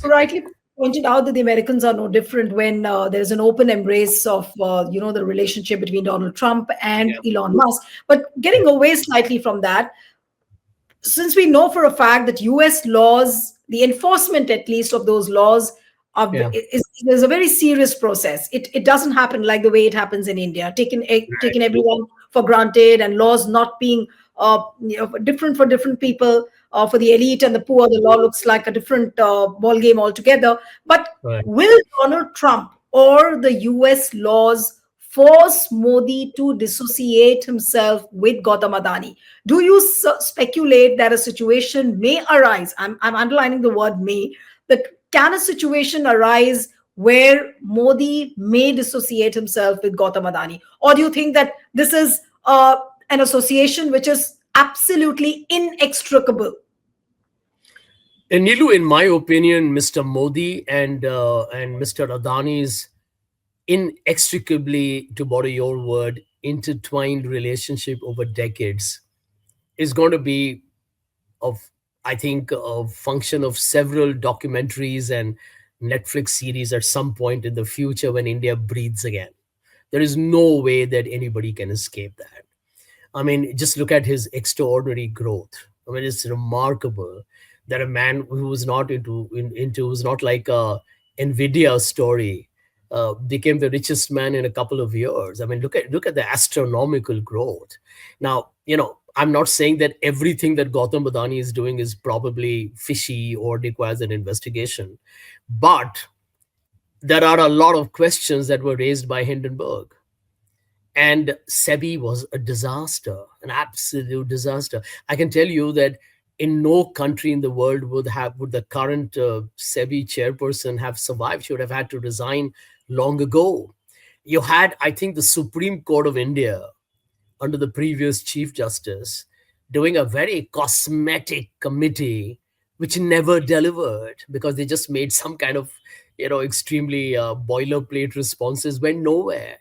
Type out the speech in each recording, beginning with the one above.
rightly pointed out that the Americans are no different when there's an open embrace of the relationship between Donald Trump and Yeah, Elon Musk. But yeah, getting away slightly from that, since we know for a fact that US laws, the enforcement at least of those laws, yeah. is a very serious process. It doesn't happen like the way it happens in India, Right. taking everyone for granted, and laws not being different for different people. For the elite and the poor, the law looks like a different ball game altogether. But Right. will Donald Trump or the US laws force Modi to dissociate himself with Gautam Adani? Do you speculate that a situation may arise? I'm underlining the word may. That can a situation arise where Modi may dissociate himself with Gautam Adani? Or do you think that this is an association which is absolutely inextricable? And Nilu, in my opinion, Mr. Modi and Mr. Adani's inextricably, to borrow your word, intertwined relationship over decades is going to be of, I think, a function of several documentaries and Netflix series at some point in the future when India breathes again. There is no way that anybody can escape that. I mean, just look at his extraordinary growth. I mean, it's remarkable that a man who was not into who's not like a Nvidia story became the richest man in a couple of years. I mean, look at the astronomical growth. Now, I'm not saying that everything that Gautam Adani is doing is probably fishy or requires an investigation, but there are a lot of questions that were raised by Hindenburg, and SEBI was a disaster, an absolute disaster. I can tell you that in no country in the world would the current SEBI chairperson have survived. She would have had to resign long ago. You had, I think, the Supreme Court of India under the previous Chief Justice doing a very cosmetic committee which never delivered because they just made some kind of extremely boilerplate responses, went nowhere.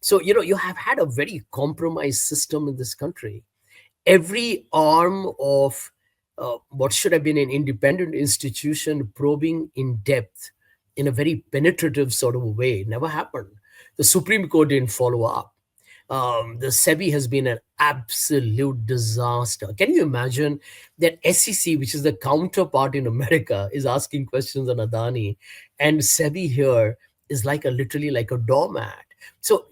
So you have had a very compromised system in this country. Every arm of what should have been an independent institution probing in depth in a very penetrative sort of a way never happened. The Supreme Court didn't follow up. The SEBI has been an absolute disaster. Can you imagine that SEC, which is the counterpart in America, is asking questions on Adani, and SEBI here is like literally like a doormat. So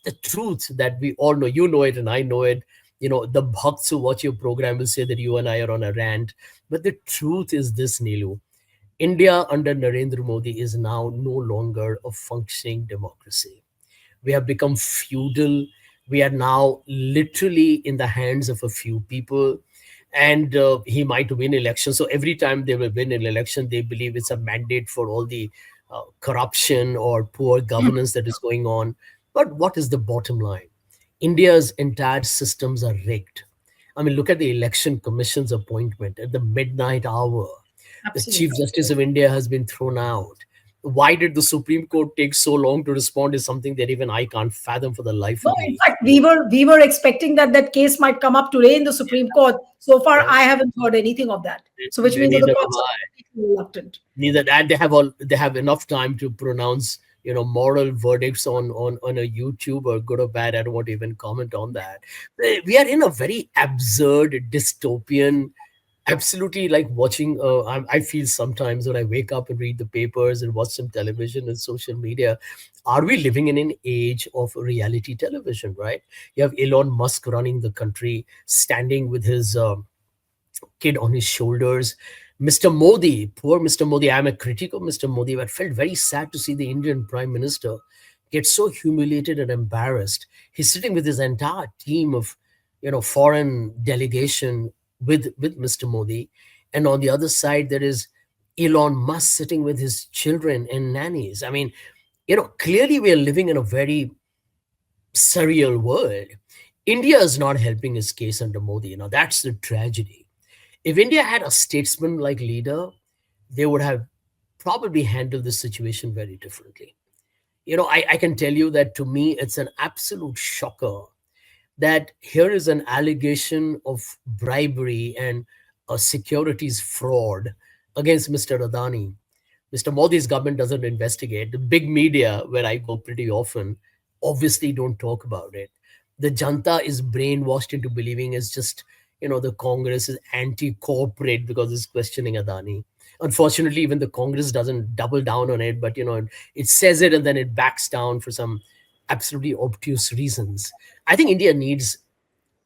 the truth that we all know, you know it and I know it. The bhakts who watch your program will say that you and I are on a rant. But the truth is this, Neelu. India under Narendra Modi is now no longer a functioning democracy. We have become feudal. We are now literally in the hands of a few people, and he might win election. So every time they will win an election, they believe it's a mandate for all the corruption or poor governance that is going on. But what is the bottom line? India's entire systems are rigged. I mean, look at the election commission's appointment at the midnight hour. The Chief Absolutely. Justice of India has been thrown out. Why did the Supreme Court take so long to respond is something that even I can't fathom for the life No, of in me. fact, we were expecting that case might come up today in the Supreme Court. So far, Yeah, I haven't heard anything of that. So, which means that the neither have courts are I. completely reluctant. Neither that they have enough time to pronounce moral verdicts on a YouTube or good or bad. I don't want to even comment on that. We are in a very absurd dystopian, absolutely like watching I feel sometimes when I wake up and read the papers and watch some television and social media, are we living in an age of reality television, right? You have Elon Musk running the country, standing with his kid on his shoulders. Mr. Modi, poor Mr. Modi, I'm a critic of Mr. Modi, but felt very sad to see the Indian Prime Minister get so humiliated and embarrassed. He's sitting with his entire team of, foreign delegation with Mr. Modi. And on the other side, there is Elon Musk sitting with his children and nannies. I mean, clearly we are living in a very surreal world. India is not helping his case under Modi. That's the tragedy. If India had a statesman like leader, they would have probably handled this situation very differently. I can tell you that to me, it's an absolute shocker that here is an allegation of bribery and a securities fraud against Mr. Adani. Mr. Modi's government doesn't investigate. The big media, where I go pretty often, obviously don't talk about it. The janta is brainwashed into believing it's just, the Congress is anti-corporate because it's questioning Adani. Unfortunately, even the Congress doesn't double down on it, but it says it and then it backs down for some absolutely obtuse reasons. I think India needs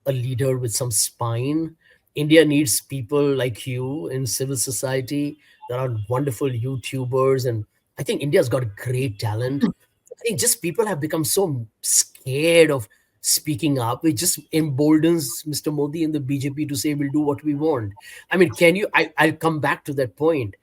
a leader with some spine. India needs people like you in civil society. There are wonderful YouTubers, and I think India's got great talent. I think just people have become so scared of speaking up. It just emboldens Mr. Modi and the BJP to say we'll do what we want. I mean, can you? I'll come back to that point.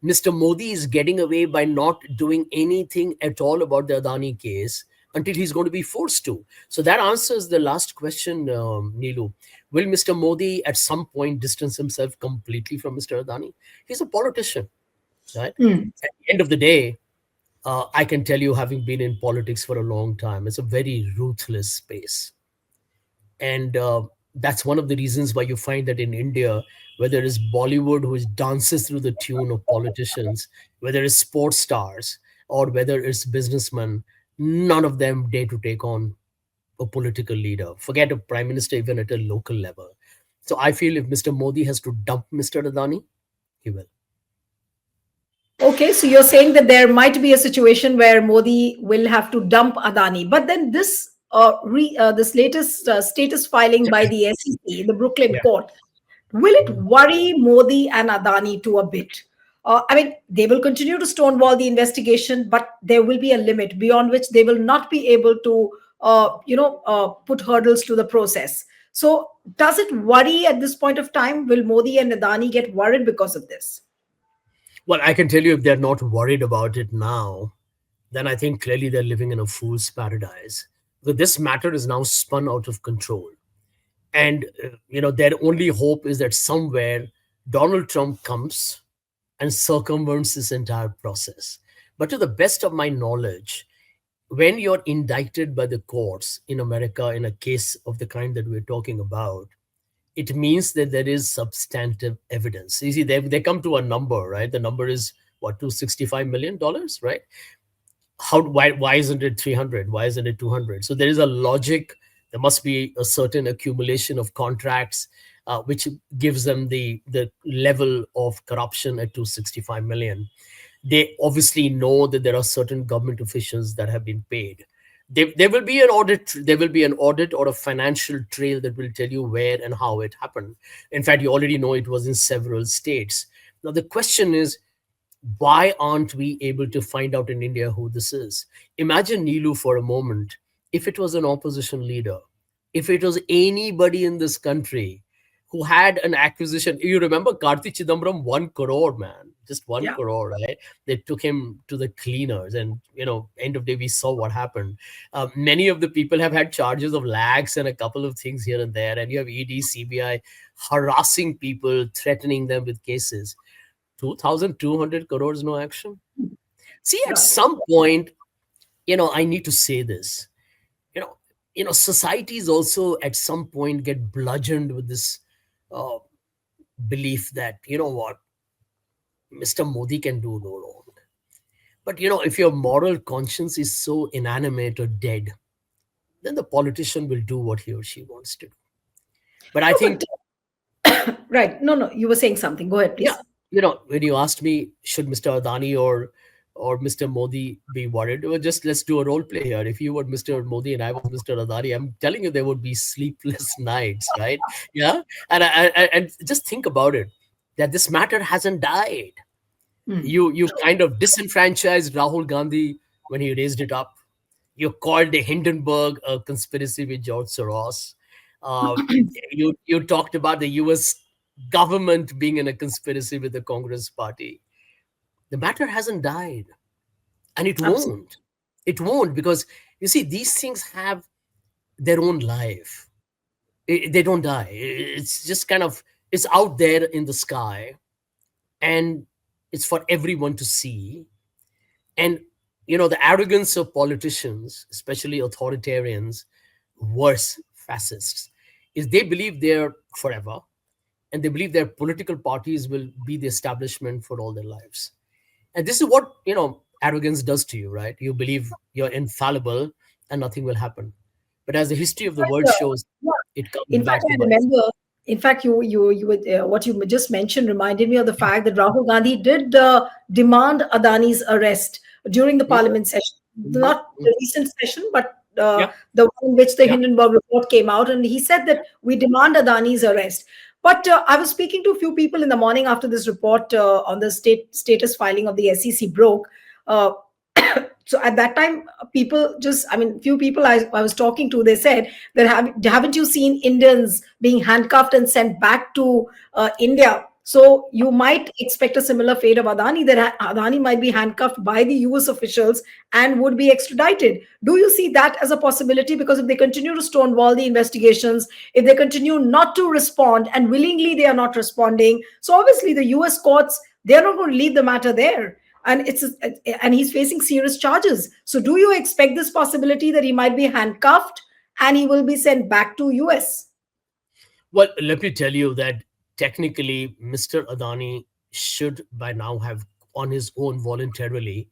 Mr. Modi is getting away by not doing anything at all about the Adani case until he's going to be forced to. So that answers the last question, Neelu. Will Mr. Modi at some point distance himself completely from Mr. Adani? He's a politician, right? Hmm. At the end of the day, I can tell you, having been in politics for a long time, it's a very ruthless space. And that's one of the reasons why you find that in India, whether it's Bollywood, which dances through the tune of politicians, whether it's sports stars, or whether it's businessmen, none of them dare to take on a political leader. Forget a prime minister, even at a local level. So I feel if Mr. Modi has to dump Mr. Adani, he will. Okay, so you're saying that there might be a situation where Modi will have to dump Adani, but then this latest status filing by the SEC in the Brooklyn Yeah. court, will it Mhm. worry Modi and Adani to a bit? I mean, they will continue to stonewall the investigation, but there will be a limit beyond which they will not be able to, put hurdles to the process. So, does it worry at this point of time? Will Modi and Adani get worried because of this? Well, I can tell you if they're not worried about it now, then I think clearly they're living in a fool's paradise. Because this matter is now spun out of control. And, their only hope is that somewhere Donald Trump comes and circumvents this entire process. But to the best of my knowledge, when you're indicted by the courts in America in a case of the kind that we're talking about, it means that there is substantive evidence. You see, they come to a number, right? The number is what, $265 million, right? Why isn't it 300? Why isn't it 200? So there is a logic. There must be a certain accumulation of contracts, which gives them the level of corruption at 265 million. They obviously know that there are certain government officials that have been paid. There will be an audit. There will be an audit or a financial trail that will tell you where and how it happened. In fact, you already know it was in several states. Now the question is, why aren't we able to find out in India who this is? Imagine, Neelu, for a moment, if it was an opposition leader, if it was anybody in this country who had an acquisition. You remember Karthi Chidambaram, 1 crore, man, just one Yeah. crore, right? They took him to the cleaners, and end of day, we saw what happened. Many of the people have had charges of lakhs and a couple of things here and there, and you have ED, CBI harassing people, threatening them with cases. 2,200 crores, no action. See, at Right. some point, I need to say this. You know, societies also at some point get bludgeoned with this uh, belief that what, Mr. Modi can do no wrong. But if your moral conscience is so inanimate or dead, then the politician will do what he or she wants to do. But I No, think, but right. No, no, you were saying something. Go ahead, yeah, please. when you asked me, should Mr. Adani or Mr. Modi be worried? Well, just let's do a role play here. If you were Mr. Modi and I was Mr. Adani, I'm telling you there would be sleepless nights, right? Yeah, and just think about it, that this matter hasn't died. Hmm. You kind of disenfranchised Rahul Gandhi when he raised it up. You called the Hindenburg a conspiracy with George Soros. Uh, you talked about the U.S. government being in a conspiracy with the Congress Party. The matter hasn't died, and it Absolutely. won't. It won't, because you see, these things have their own life. They don't die. It's just kind of, it's out there in the sky, and it's for everyone to see. And the arrogance of politicians, especially authoritarians, worse, fascists, is they believe they're forever, and they believe their political parties will be the establishment for all their lives. And this is what, arrogance does to you, right? You believe you're infallible and nothing will happen. But as the history of the world shows, Yeah. it comes In fact, back to I bite. remember. In fact, what you just mentioned reminded me of the fact that Rahul Gandhi did demand Adani's arrest during the Mhm, Parliament session, mhm, not mhm. the recent session, but Yeah, the one in which the yeah, Hindenburg report came out, and he said yeah. that we demand Adani's arrest. But I was speaking to a few people in the morning after this report on the status filing of the SEC broke. Uh, so at that time, people just, I mean, few people I was talking to, they said that haven't you seen Indians being handcuffed and sent back to India? So you might expect a similar fate of Adani, that Adani might be handcuffed by the US officials and would be extradited. Do you see that as a possibility? Because if they continue to stonewall the investigations, if they continue not to respond, and willingly they are not responding, so obviously the US courts, they're not going to leave the matter there. And he's facing serious charges. So do you expect this possibility that he might be handcuffed and he will be sent back to US? Well, let me tell you that technically, Mr. Adani should by now have, on his own, voluntarily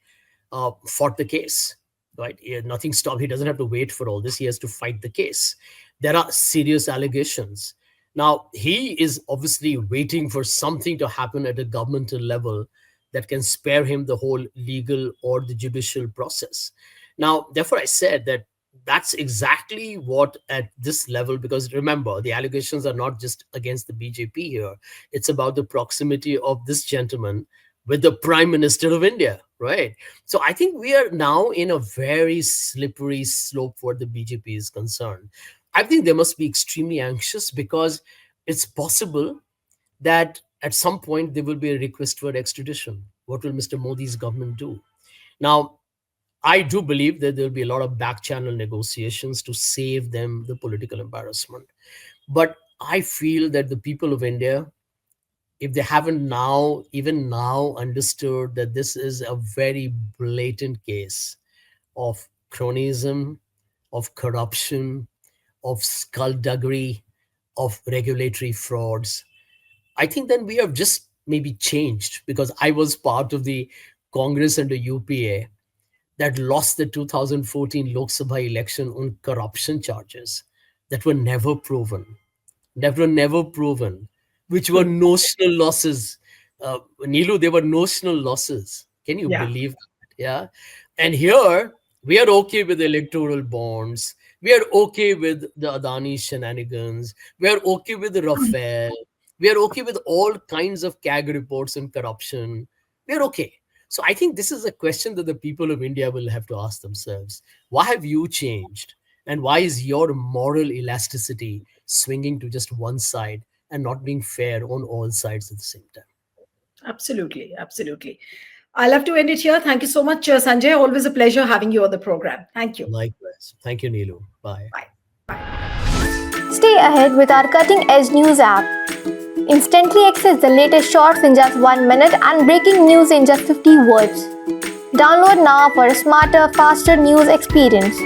fought the case. Right? Nothing stopped. He doesn't have to wait for all this. He has to fight the case. There are serious allegations. Now, he is obviously waiting for something to happen at a governmental level that can spare him the whole legal or the judicial process. Now, therefore, I said that that's exactly what at this level, because remember, the allegations are not just against the BJP here, it's about the proximity of this gentleman with the Prime Minister of India, right? So I think we are now in a very slippery slope where the BJP is concerned. I think they must be extremely anxious, because it's possible that at some point there will be a request for extradition. What will Mr. Modi's government do? Now, I do believe that there will be a lot of back channel negotiations to save them the political embarrassment. But I feel that the people of India, if they haven't now, even now, understood that this is a very blatant case of cronyism, of corruption, of skullduggery, of regulatory frauds, I think then we have just maybe changed, because I was part of the Congress and the UPA that lost the 2014 Lok Sabha election on corruption charges that were never proven, which were True. notional losses. Neelu, they were notional losses. Can you Yeah. believe that? Yeah. And here we are okay with electoral bonds. We are okay with the Adani shenanigans. We are okay with the Rafale. We are okay with all kinds of CAG reports and corruption. We are okay. So I think this is a question that the people of India will have to ask themselves. Why have you changed? And why is your moral elasticity swinging to just one side and not being fair on all sides at the same time? Absolutely. Absolutely. I'll have to end it here. Thank you so much, Sanjay. Always a pleasure having you on the program. Thank you. Likewise. Thank you, Neelu. Bye. Bye. Bye. Stay ahead with our cutting edge news app. Instantly access the latest shorts in just 1 minute and breaking news in just 50 words. Download now for a smarter, faster news experience.